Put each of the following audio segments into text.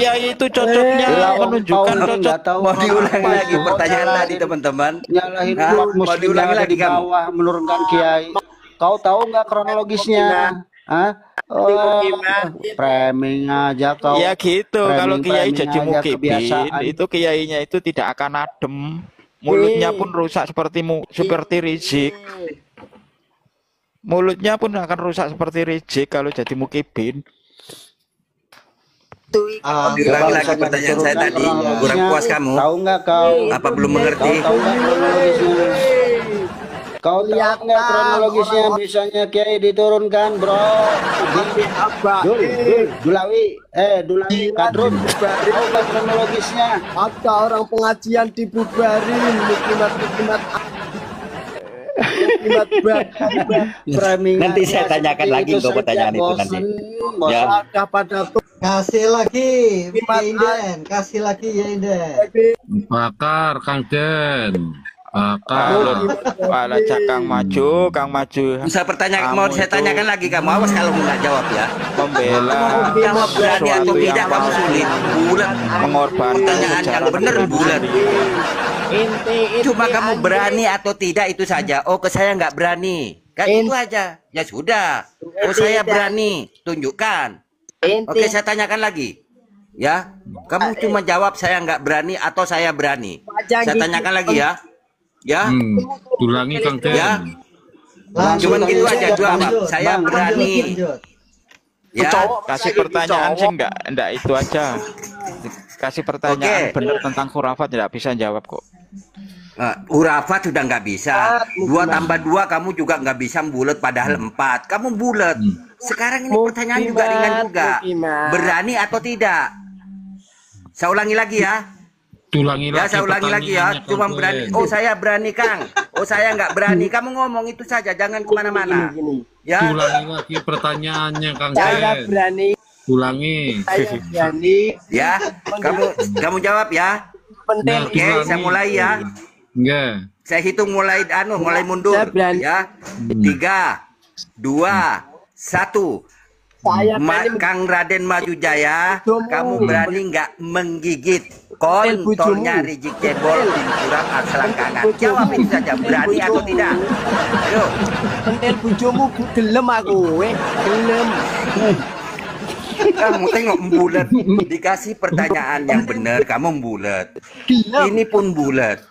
kiai itu cocoknya menunjukkan cocok. Mau diulangi lagi pertanyaan tadi teman-teman. Nyalahin umat Mau diulangi muslimnya lagi di bawah menurunkan kiai. Kau tahu nggak kronologisnya? Hah? Oh, framing aja kau. Ya gitu, kalau kiai Framing jadi aja mukibin, kebiasaan. itu kiainya itu tidak akan adem. Mulutnya pun rusak seperti Rizik. Mulutnya pun akan rusak seperti Rizik kalau jadi mukibin. Diulangi lagi pertanyaan saya tadi. Kurang puas kamu? Tahu nggak kau? Apa belum mengerti? Tahu nggak kronologisnya? Kau tahu nggak kronologisnya bisanya kiai diturunkan, bro? Dulawi, Kadrun. Tahu nggak kronologisnya? Ada orang pengajian dibubarin, Nanti saya tanyakan lagi untuk pertanyaan itu nanti. Ya. Kasih lagi, Inden. Kasih lagi ya Inden. Bakar Kang Den. Bakar. Pala Kang maju. Bisa mau saya tanyakan lagi kamu. Awas kalau nggak jawab ya. Membela Jawab berani atau tidak kamu sulit. Bulat. Mengorbankan Pertanyaan yang benar bulat. Cuma kamu berani atau tidak itu saja. Oh, ke saya nggak berani. Kan itu aja. Ya sudah. Oh, saya berani. Tunjukkan. Oke, saya tanyakan lagi. Ya, kamu cuma jawab saya nggak berani atau saya berani. Saya tanyakan lagi ya. Ya. Ulangi Kang Den. Ya. Cuman gitu aja jawab. Saya berani. Ya. kasih pertanyaan sih enggak itu aja. Kasih pertanyaan benar tentang khurafat tidak bisa jawab kok. Khurafat sudah nggak bisa. 2 tambah 2 kamu juga nggak bisa bulat padahal 4. Kamu bulat. Sekarang ini pertanyaan juga ringan juga. Berani atau tidak? Saya ulangi lagi ya. Saya ulangi lagi ya. Cuma berani. Oh, saya berani Kang. Oh, saya nggak berani. Kamu ngomong itu saja. Jangan kemana-mana. Ya. Ulangi lagi pertanyaannya Kang Den. Saya berani. Ulangi. Saya berani. Ya. Kamu jawab ya. Oke, saya mulai ya. Enggak. Saya hitung mulai mundur. Ya. 3, 2, 1. Kang Raden Maju Jaya, kamu berani nggak menggigit kontolnya Rizik Jebol di kurang selangkangan? Jawab itu saja, berani atau tidak? Ayo. Pentil bojomu gelem aku, gelem. Kamu tengok bulat, dikasih pertanyaan yang benar, kamu bulat. Ini pun bulat,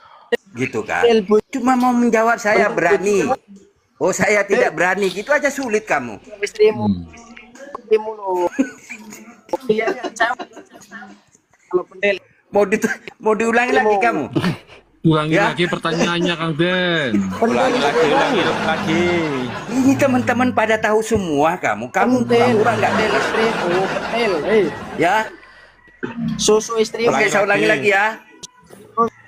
gitu kan? Cuma mau menjawab saya berani. Oh, saya tidak berani, gitu aja sulit kamu. Mau diulangi lagi kamu? Ulangi lagi pertanyaannya Kang Den. Ulangi lagi. Ini teman-teman pada tahu semua kamu pura-pura nggak ya. Susu istrimu. Oke, saya ulangi lagi ya.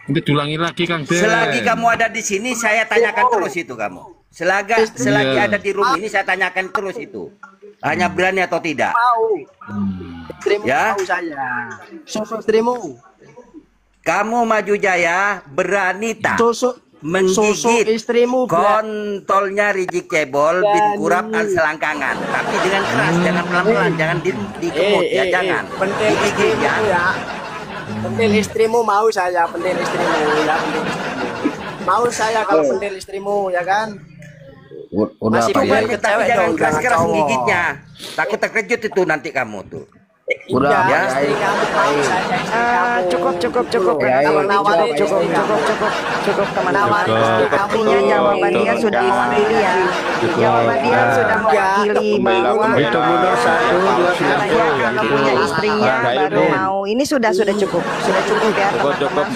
Nanti diulangi lagi Kang Den. Selagi kamu ada di sini saya tanyakan terus itu kamu. Selagi ada di room ini saya tanyakan terus itu. Hanya berani atau tidak? Istrimu ya. Mau saya. Susu istrimu. Kamu Maju Jaya berani tak menggigit istrimu kontolnya Rizik Jebol bin Kurap selangkangan, tapi dengan keras, jangan pelan-pelan, jangan dikemut ya, jangan digigit ya. Pentil istrimu mau saya, pentil istrimu ya, pentil istrimu. Mau saya kalau pentil istrimu ya kan. Masih pengen ke cewek jangan keras-keras menggigitnya. Takut terkejut itu nanti kamu tuh. Udah ya. Cukup teman-teman. Artinya jawaban dia sudah mewakili ya. Jawaban dia sudah mewakili bahwa kalau punya istrinya baru mau. Ini sudah cukup ya. Cukup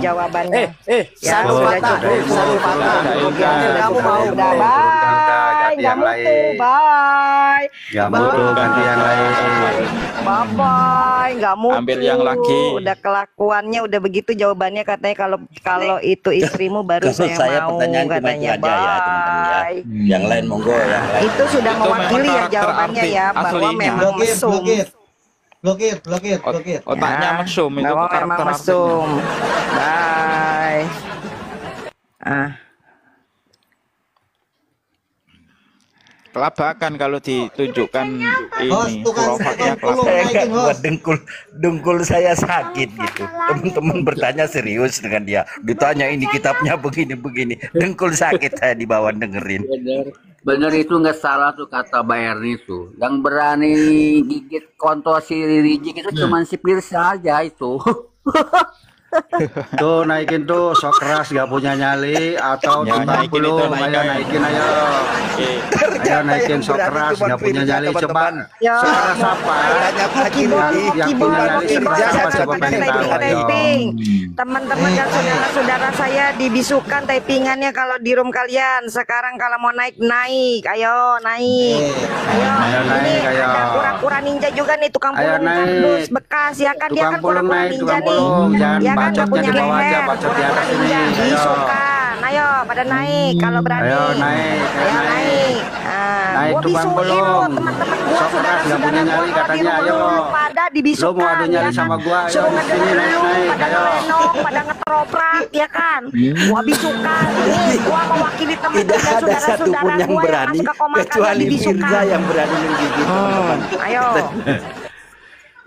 jawabannya. Ya sudah cukup. Kamu mau udah bye. Nggak mutu bye. Nggak mutu ganti yang lain. Bye, nggak mutu. Ambil yang lagi. Udah kelakuannya udah begitu jawabannya katanya kalau itu istrimu baru saya mau katanya. Aja ya, teman-teman ya. Yang lain monggo ya. Itu sudah mewakili ya jawabannya ya bahwa memang mesum. Blokir. Otaknya mesum itu memang mesum. Bye. kelabakan kalau ditunjukkan Host, ini tukang khurafatnya tolong kelabakan. Saya nggak naikin buat host. dengkul saya sakit gitu. Teman-teman bertanya serius dengan dia. Ditanya ini kitabnya begini-begini. Dengkul sakit saya di bawah dengerin. Bener itu nggak salah tuh kata Mbak Erni tuh. Yang berani gigit kontol si Rijik itu cuman si Pirsa aja itu. Tuh naikin tuh sok keras gak punya nyali atau Ya, tukang naikin itu, pulung. Ayo naikin. naikin ayo. Oke. Ayo naikin sok Berarti keras cuma gak punya Firza, nyali. Coba teman-teman. Ya. sok keras apa? Tanya Pak Kirudi. Yang punya nyali Firza sok keras apa? satu Coba pengen tahu ayo. Typing. Teman-teman dan saudara-saudara saya dibisukan typingannya kalau di room kalian. Sekarang kalau mau naik, naik. Ayo, naik. Ayo, Ayo, ini naik, ayo. ada kura-kura ninja juga nih, tukang Ayo, pulung naik. kardus bekas. Ya kan, dia Tukang kan pulung kura-kura naik, ninja tukang nih. pulung. Jangan Ya kan, nggak bacotnya punya di bawah aja, leher. bacot di Kura-kura atas ini. ninja, Ayo. bisukan. Ayo, pada naik kalau berani. Ayo, naik, ayo, Ayo, naik. naik. Ah, Naik, gua tukang bisukin pulung. lo, teman-teman gua, Sok keras, nggak punya saudara-saudara nyali gua kalau di katanya, rumah ayo. lu pada dibisukan. Lu mau adu nyali ya kan? sama gua, ayo, Suruh di sini, ngedengerin naik, lu, naik, pada ayo. ngelenong, pada ngetoprak, ya kan? Gua bisukan. Nih, gua mewakili teman Tidak dan ada satupun saudara-saudara yang gua yang berani masuk ke komakan kecuali dibisukan. Firza yang berani menggigit teman-teman. Ayo,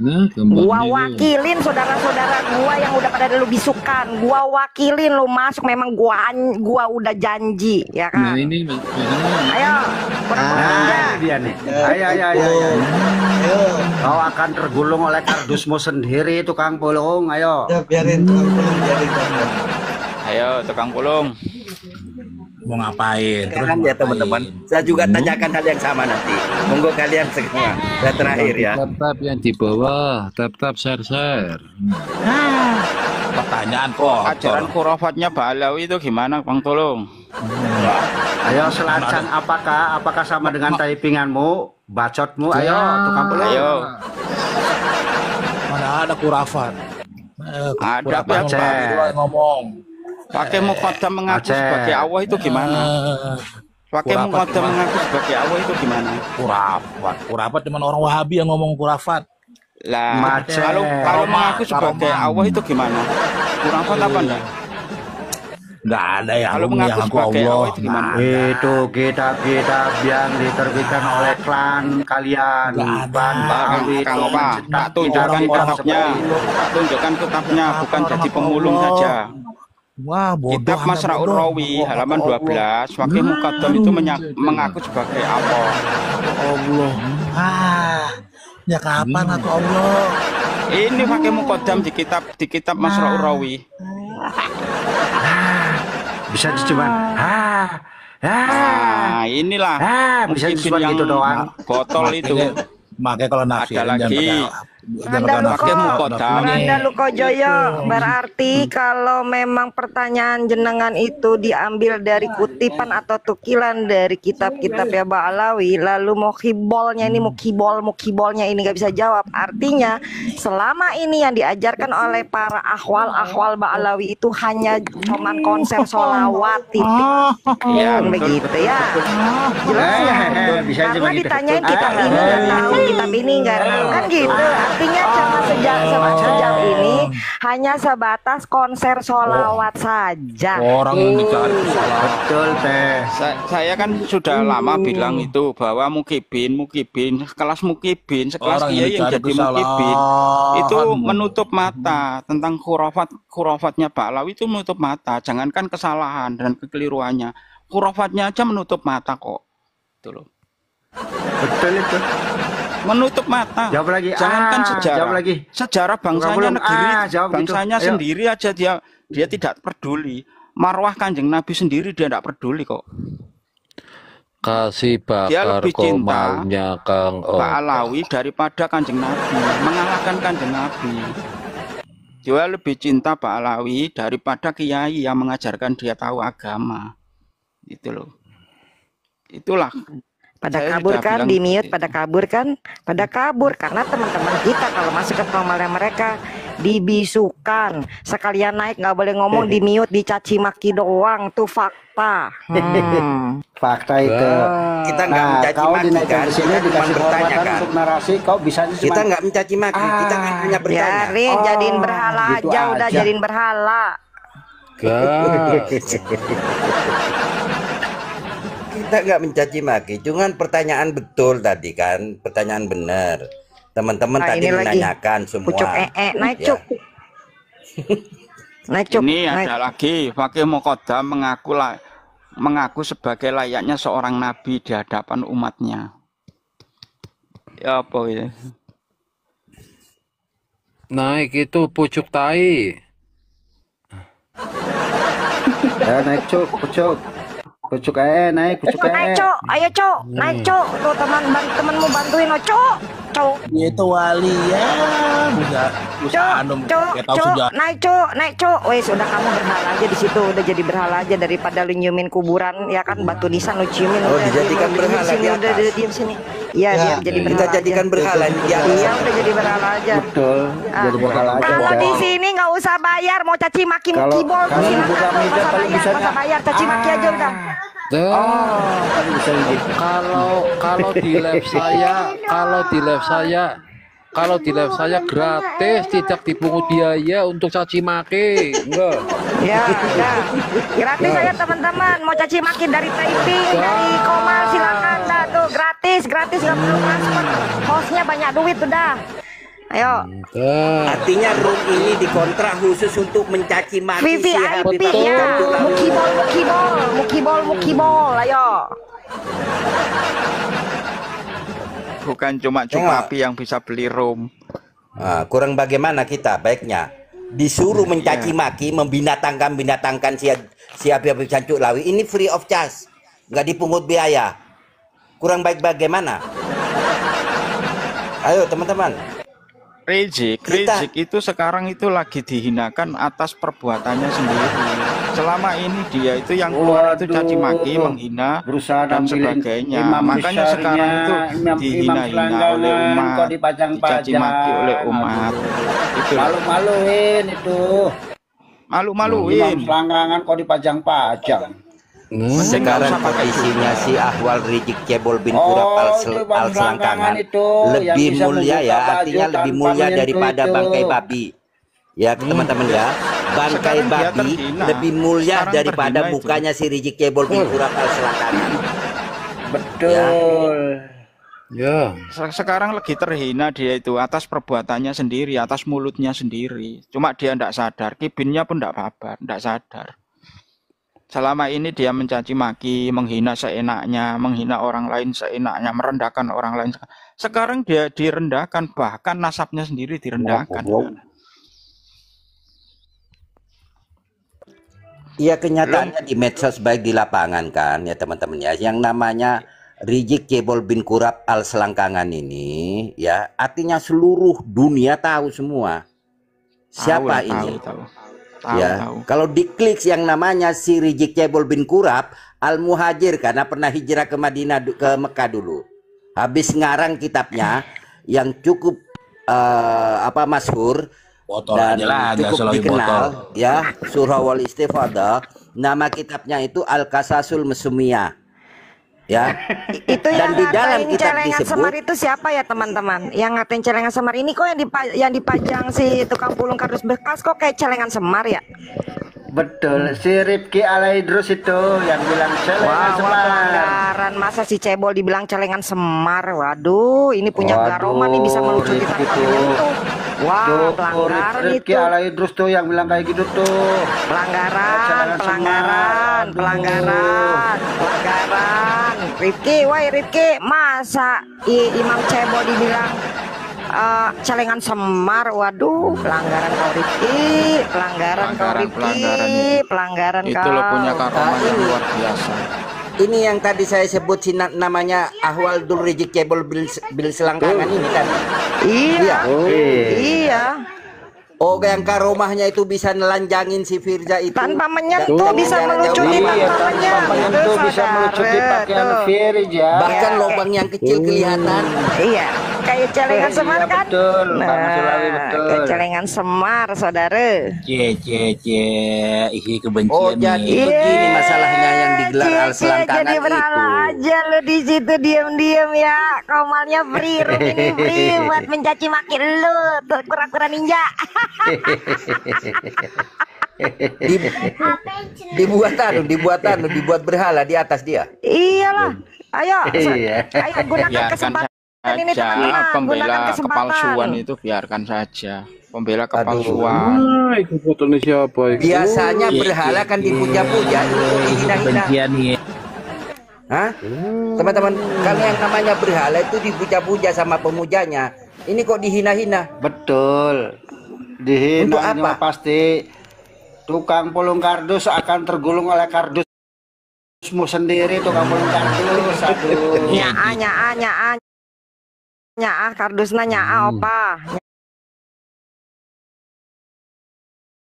Nah, kembali gua lu. wakilin saudara-saudara gua yang udah pada lu bisukan. Gua wakilin lu masuk, memang gua udah janji, ya Nah, kan? ini Ayo, pura-pura ninja. Nah, ini dia nih. Ayo, ayo, ayo, ayo. Ayo, Kau akan tergulung oleh kardusmu sendiri, tukang pulung. Ayo. udah biarin tukang pulung biarin tukang. Ayo tukang pulung. Mau ngapain? Terus Kan mau ya teman-teman. Saya juga tanyakan hal yang sama nanti. Monggo kalian semua. Dan terakhir ya. tap yang di bawah, tap share. pertanyaan kok. Ajaran khurafatnya Pak Alawi itu gimana, Bang Tolong? Ayo selancang apakah sama dengan typinganmu, bacotmu? Ayo, tukang pulung. Ayo. Mana ada kurafat? Ada Kurafat apa? yang ngomong. Pakai muqaddam mengaku Aceh. sebagai Allah itu gimana? Pakai Kurafat muqaddam gimana? mengaku sebagai Allah itu gimana? Kurafat cuma orang Wahabi yang ngomong kurafat. Lah, Macet. kalau mengaku sebagai Karomah. Allah itu gimana? Khurafat apa enggak? Nggak ada yang Kalau mengaku aku sebagai Allah. Allah itu gimana? Itu kitab-kitab yang diterbitkan oleh klan kalian. Ban Ba'awi itu Kang Opa, mencetak tak tunjukkan kitab-kitab kitabnya, seperti itu. tak tunjukkan kitabnya, bukan jadi pemulung saja. Wah, bodoh. Kitab Anda Masra'ur bodoh. Rawi halaman 12, Wakil Muqaddam itu mengaku sebagai Allah. Allah. Ya kapan aku Allah? Ini Wakil Muqaddam di kitab Masra'ur Rawi. Bisa cuma Nah, inilah bisa mungkin cuma yang gitu doang. botol itu. Makanya kalau nafsirin Ada lagi. Pakai muqaddam. Randa Lukojoyo, berarti kalau memang pertanyaan jenengan itu diambil dari kutipan atau tukilan dari kitab-kitab ya Mbak Alawi, lalu mau kibolnya ini nggak bisa jawab. Artinya selama ini yang diajarkan oleh para ahwal Mbak Alawi itu hanya cuman konsep sholawat titik. Iya, Kan begitu ya. Jelas ya. bisa aja Karena begitu. ditanyain kitab ini nggak tahu, kitab ini nggak tahu, kan gitu. Artinya cuma sejauh ini hanya sebatas konser sholawat saja. Orang yang dicari salah. Betul teh. Saya kan sudah lama bilang itu bahwa mukibin, sekelas mukibin, sekelas Orang kiai yang dicari jadi mukibin itu kesalahan. menutup mata tentang khurafatnya Pak Alawi itu menutup mata. Jangankan kesalahan dan kekeliruannya, khurafatnya aja menutup mata kok. Itu loh. Betul itu. Menutup mata. Jawab lagi. Jangankan sejarah. Jawab lagi. Sejarah bangsanya Belum. negeri, Jawab gitu. bangsanya Ayo. sendiri aja dia tidak peduli. Marwah Kanjeng Nabi sendiri dia tidak peduli kok. Kasih Dia bakar lebih cinta komalnya Kang Pak Alawi daripada Kanjeng Nabi, mengalahkan Kanjeng Nabi. Dia lebih cinta Pak Alawi daripada kiai yang mengajarkan dia tahu agama. Itu loh. Itulah. Pada Saya kabur sudah kan, bilang di mute, seperti pada kabur kan, pada kabur karena teman-teman kita kalau masuk ke formalnya mereka dibisukan, sekalian naik nggak boleh ngomong, di mute, dicaci maki doang, tuh fakta. Fakta itu. Kita nggak Nah, mencaci kau maki dinaikkan kan, ke sini kita cuma dikasih bertanya kehormatan kan. untuk narasi, kau bisa cuma Kita nggak mencaci maki, kita kan hanya bertanya. Biarin, jadiin berhala gitu aja, udah aja. jadiin berhala. Gas. Kita nggak mencaci maki, cuman pertanyaan betul tadi kan, pertanyaan benar. Teman-teman tadi ini lagi menanyakan semua. pucuk naik Ya. cuk. Naik cuk. Ini Naik. ada lagi Fakih Muqaddam mengaku sebagai layaknya seorang nabi di hadapan umatnya. Ya apa itu? Naik itu pucuk tai. Naik cuk, pucuk. Pucuk naik, pucuk Naik cuk, ayo cuk, naik cuk. Tuh temanmu bantuin lo cuk. Cuk. Dia itu wali ya. Usaha anu kayak tahu sejarah. Naik cuk. Wes udah kamu berhala aja di situ, udah jadi berhala aja daripada lu nyumin kuburan ya kan batu nisan lu ciumin. Oh, dijadikan berhala sini, di atas. udah diam sini. Iya, dia jadi berhala. Kita jadikan berhala di atas. Iya, udah jadi berhala aja. Betul, jadi berhala aja. Kalau di sini nggak usah bayar, mau caci maki kibol silakan, nggak usah bayar, caci maki aja udah. Kalau di live saya gratis, tidak dipungut biaya untuk caci maki. Enggak. Ya, gratis aja teman-teman. Mau caci maki dari Taiping, dari Komal silakan dah tuh gratis nggak perlu transfer. Hostnya banyak duit udah. Ayo. Artinya room ini dikontrak khusus untuk mencaci maki si Habib VIP ya. Mukibol. Ayo. Bukan cuma Cupapi yang bisa beli room. Kurang bagaimana kita baiknya disuruh mencaci maki, membinatangkan si Habib Cancuk Lawi ini free of charge, nggak dipungut biaya. Kurang baik bagaimana? Ayo teman-teman. Rizik itu sekarang itu lagi dihinakan atas perbuatannya sendiri. Selama ini dia itu yang keluar itu caci maki, menghina dan sebagainya. Makanya sekarang itu dihina-hina oleh umat, dicaci maki oleh umat. Itu Malu-maluin itu. Malu-maluin. Imam selangkangan kok dipajang-pajang. Sekarang kondisinya si Ahwal Rizik Cebol bin Kurap al Selangkangan lebih mulia ya, artinya lebih mulia daripada bangkai babi ya teman-teman ya. Bangkai babi lebih mulia daripada mukanya si Rizik Cebol bin Kurap al Selangkangan. Betul ya. Sekarang lagi terhina dia itu atas perbuatannya sendiri, atas mulutnya sendiri. Cuma dia tidak sadar, kibinnya pun tidak apa-apa, tidak sadar. Selama ini dia mencaci maki, menghina seenaknya, menghina orang lain seenaknya, merendahkan orang lain. Sekarang dia direndahkan, bahkan nasabnya sendiri direndahkan. Iya, kenyataannya di medsos baik di lapangan kan ya teman-teman ya. Yang namanya Rizik Cebol bin Kurap al Selangkangan ini ya, artinya seluruh dunia tahu semua siapa ini. Kalau diklik yang namanya si Rizik Cebol bin Kurap al Muhajir, karena pernah hijrah ke Madinah, ke Mekah dulu. Habis ngarang kitabnya yang cukup masyhur dan cukup dikenal ya, Surah wal Istifadah. Nama kitabnya itu Al-Qasasul Mesumiyah. Ya. Itu dan yang di dalam ngatain kitab celengan disebut, semar itu siapa ya teman-teman? Yang ngatain celengan semar ini kok yang dipajang si tukang pulung kardus bekas kok kayak celengan semar ya? Betul, si Rifki Alaidrus itu yang bilang celengan semar. Pelanggaran, masa si Cebol dibilang celengan semar? Waduh, ini punya garoman nih bisa melucuti tanpa menyentuh. Wah, pelanggaran itu. Rifki Alaidrus tuh yang bilang kayak gitu tuh. Pelanggaran. Rifki, masa Imam Cebol dibilang celengan semar? Waduh, pelanggaran kau Rifki, pelanggaran itu kau. lo punya karoman yang luar biasa. ini yang tadi saya sebut namanya Ahwal Dul Rizik Cebol bil Selangkangan ini kan. Iya. Oh, yang karomahnya itu bisa nelanjangin si Firza itu tanpa menyentuh, bisa melucuti menyentuh, bisa melucuti pakaian Firza. Bahkan lubang yang kecil kelihatan. Iya, kayak celengan semar kan? Betul, kayak celengan semar, saudara. Isi kebencian. Oh, jadi begini masalahnya yang digelar al Selangkangan jadi berhala aja lo di situ diam-diam ya. Komalnya free, room ini free buat mencaci maki lo, tuh kura-kura ninja. dibuat berhala di atas dia. Iyalah. Ayo, Iya. ayo gunakan Biarkan kesempatan ini saja teman-teman. pembela Gunakan kesempatan. kepalsuan itu, biarkan saja pembela kepalsuan. Nah, itu fotonya siapa itu? Biasanya berhala kan dipuja-puja, itu dihina-hina. Kebencian nih. Hah? Teman-teman, kalau yang namanya berhala itu dipuja-puja sama pemujanya. Ini kok dihina-hina? Betul. Untuk Dihina apa? pasti tukang pulung kardus akan tergulung oleh kardusmu sendiri, tukang pulung kardus. Aduh. Nyaa kardusna nyaa opa.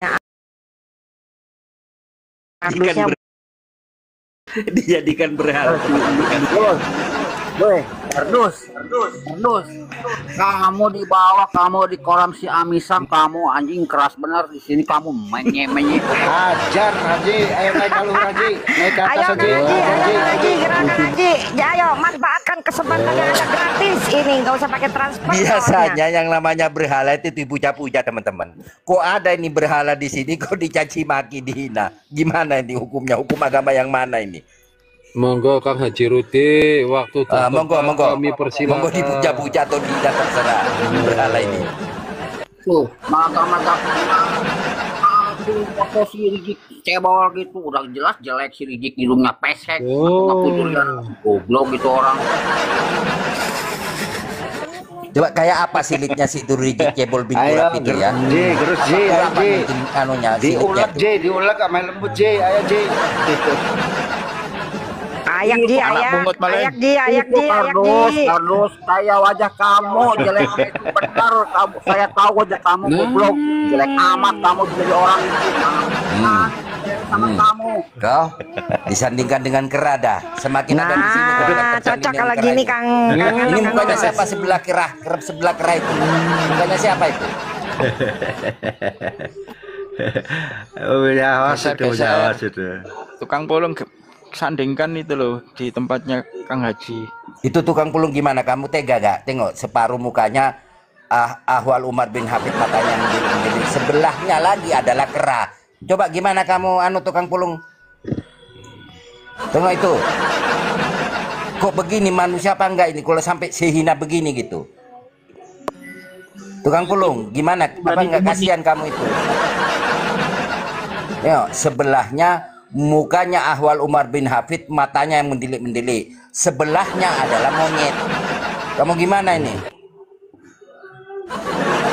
Nyaa. Kardusnya Dijadikan berhala. Kardus. Kamu di bawah, kamu di kolam si Amisam, kamu anjing keras benar di sini kamu menye. Hajar Haji, ayo naik kalung Haji, naik ke atas ayo Haji. Haji, gerakan Haji. Ya, ayo manfaatkan kesempatan yang ada gratis ini, nggak usah pakai transport. Biasanya yang namanya berhala itu dipuja-puja, teman-teman. Kok ada ini berhala di sini, kok dicaci maki, dihina? Gimana ini hukumnya? Hukum agama yang mana ini? Monggo Kang Haji Rudi, waktu Monggo. kami persilakan. Monggo dipuja-puja atau dihina, terserah berhala ini. Tuh, mata foto si Rijik cebol gitu, udah jelas jelek si Rijik, hidungnya pesek, goblok gitu orang. Coba kayak apa silitnya si itu Rijik cebol bingkurap itu ya? Gerus Ji, Apa mungkin anunya silitnya diulek itu? diulek sama lembut Ji, ayo Ji. Ayak Ji, ayak Ji. Kardus, kayak wajah kamu jelek itu benar, kamu saya tahu wajah kamu goblok, jelek amat kamu jadi orang itu. Sama kamu. Kau disandingkan dengan kerada, semakin ada di sini. Cocok kalau gini Kang. Ini mukanya siapa sebelah kerah itu? Mukanya siapa itu? Tukang pulung sandingkan itu loh di tempatnya Kang Haji. Itu tukang pulung gimana? Kamu tega gak? Tengok separuh mukanya Ahwal Umar bin Hafid, matanya yang sebelahnya lagi adalah kera. Coba gimana kamu tukang pulung? Tengok itu. Kok begini, manusia apa enggak ini kalau sampai sehina begini gitu? Tukang pulung gimana? Apa enggak kasihan kamu itu? Yo, sebelahnya mukanya Ahwal Umar bin Hafid, matanya yang mendelik-mendelik. Sebelahnya adalah monyet. Kamu gimana ini?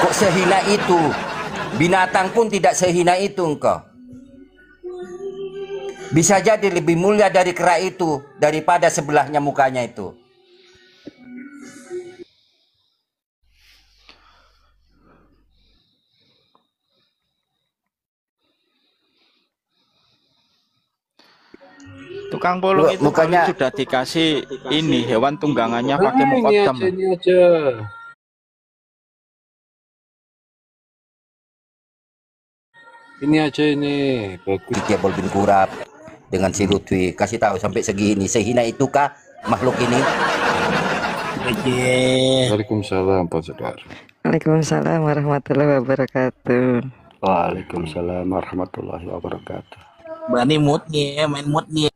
Kok sehina itu? Binatang pun tidak sehina itu engkau. Bisa jadi lebih mulia dari kera itu daripada sebelahnya mukanya itu. Tukang pulung itu mukanya sudah dikasih ini hewan tunggangannya pakai mukodam. Ini aja. Ini aja ini. Bagus. Cebol bin Kurap dengan si Lutfi, kasih tahu sampai segini, sehina itukah makhluk ini? Waalaikumsalam Pak Saudara. Waalaikumsalam warahmatullahi wabarakatuh. Waalaikumsalam warahmatullahi wabarakatuh. Berani moodnya, main moodnya.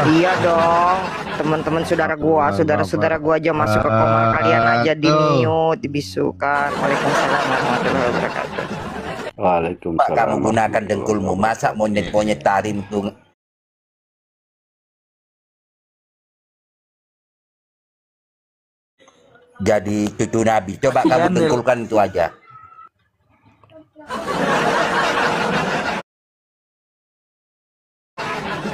Iya dong, teman-teman saudara-saudara gua aja masuk ke komal, kalian aja di mute, dibisukan. Waalaikumsalam warahmatullahi wabarakatuh. Waalaikumsalam. Kamu gunakan dengkulmu, masa monyet-monyet tarim tuh jadi cucu Nabi. Coba kamu dengkulkan itu aja.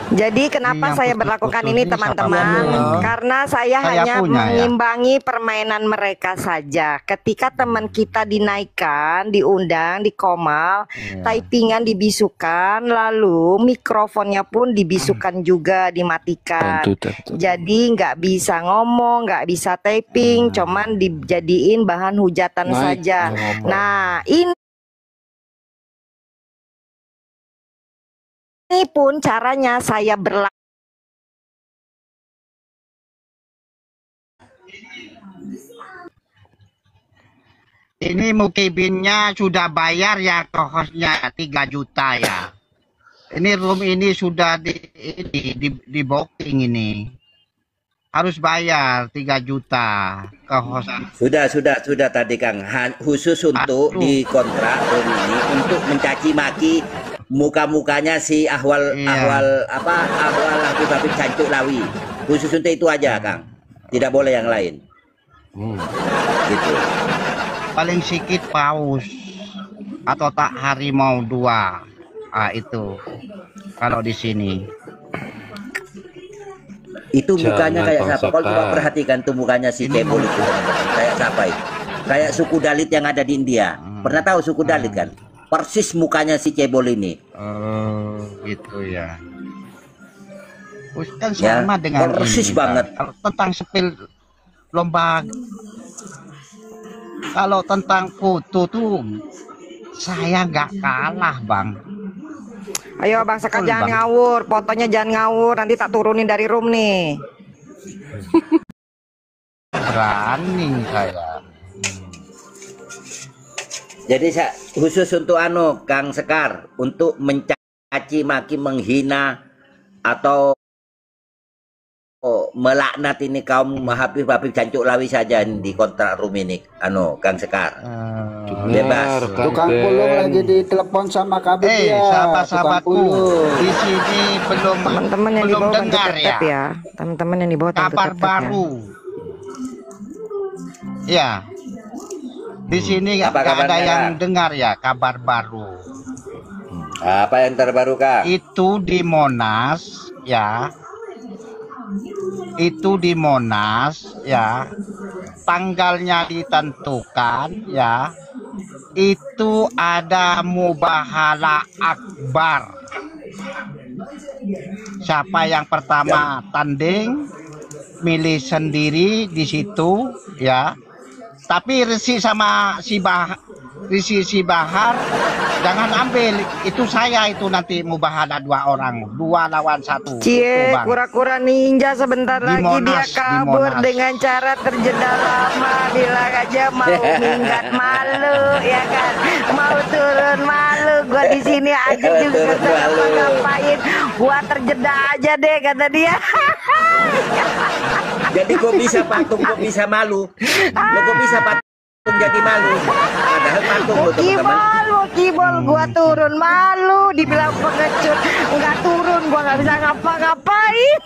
Jadi kenapa saya berlakukan ini teman-teman? Karena saya hanya mengimbangi permainan mereka saja. Ketika teman kita dinaikkan, diundang, di komal, typingan dibisukan, lalu mikrofonnya pun dibisukan juga, dimatikan. Jadi nggak bisa ngomong, nggak bisa typing, cuman dijadiin bahan hujatan saja. Nah, ini pun caranya saya berlaku. Ini Mukibinnya sudah bayar ya ke hostnya 3 juta ya. Ini room ini sudah di booking ini. Harus bayar 3 juta ke host. Sudah tadi Kang. Khusus untuk di kontrak room ini untuk mencaci maki muka-mukanya si ahwal Habib Jancuk Lawi. Khusus untuk itu aja Kang. Tidak boleh yang lain. Gitu. Paling sedikit paus atau tak harimau 2. Itu kalau di sini. Itu mukanya kayak siapa? Kalau coba perhatikan tuh mukanya si Cebol itu kayak siapa itu? Kayak suku Dalit yang ada di India. Pernah tahu suku Dalit kan? Persis mukanya si Cebol ini. Gitu ya. Kan sama dengan persis ini, banget. Kalau tentang sepil lomba, kalau tentang foto tuh saya nggak kalah Bang. Ayo Bang Sekar jangan ngawur, fotonya jangan ngawur, nanti tak turunin dari room nih. Berani saya. Jadi khusus untuk Kang Sekar untuk mencaci maki, menghina atau melaknat ini kaum Habib Jancuk Lawi saja di kontrak room ini Kang Sekar. Bebas. Tukang pulung lagi ditelepon sama Kabit ya. Sahabat-sahabatku di sini belum teman-teman yang belum dibawa dengar ya. Teman-teman yang dibawa kabar baru. Ya. Di sini nggak ada yang dengar ya kabar baru. Apa yang terbaru Kang? Itu di Monas ya. Itu di Monas ya, tanggalnya ditentukan ya, itu ada mubahala akbar. Siapa yang pertama tanding milih sendiri di situ ya, tapi Resi sama si Bahar jangan ambil, itu saya itu nanti mubahala 2 orang, 2 lawan 1. Cie, kura-kura ninja sebentar lagi dia kabur dengan cara terjeda lama, bilang aja mau minggat malu ya kan, mau turun malu, gua di sini aja juga gak ngapain, gua terjeda aja deh kata dia. Jadi kok bisa patung, kok bisa malu, lo kok bisa patung jadi malu, padahal patung lo teman-teman. Kibol, gua turun malu, dibilang pengecut, nggak turun, gua nggak bisa ngapa-ngapain.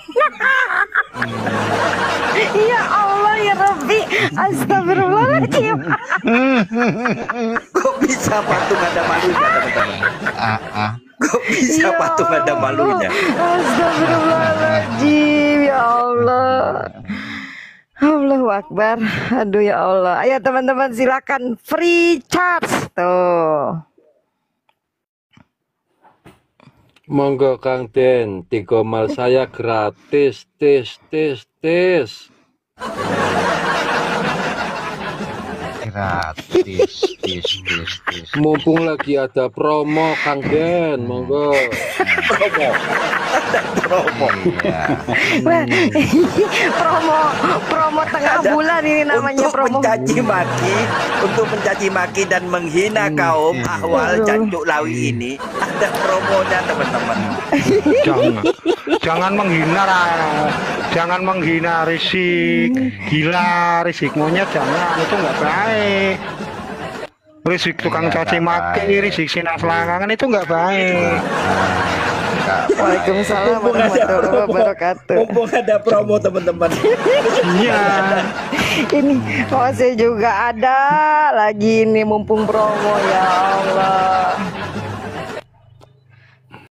Ya Allah ya Rabbi, astagfirullahaladzim. Kok bisa patung ada malunya teman-teman? Kok bisa patung ada malunya? Astagfirullahaladzim, ya Allah. Allahu Akbar. Aduh ya Allah. Ayo teman-teman silakan free charge tuh. Monggo Kang Den, 3 mal saya gratis, tes. Gratis. Mumpung lagi ada promo Kang Den, monggo. Promo tengah bulan ini namanya promo. Untuk mencaci maki dan menghina kaum ahwal Jancuk Lawi ini ada promonya teman-teman. Jangan menghina Risik, gila Risik monyet, jangan, itu nggak baik. Risik tukang caci maki, Risik sinar selangangan itu nggak baik. Waalaikumsalam warahmatullahi wabarakatuh. Mumpung ada promo teman-teman. Iya. Ini saya juga ada lagi ini mumpung promo ya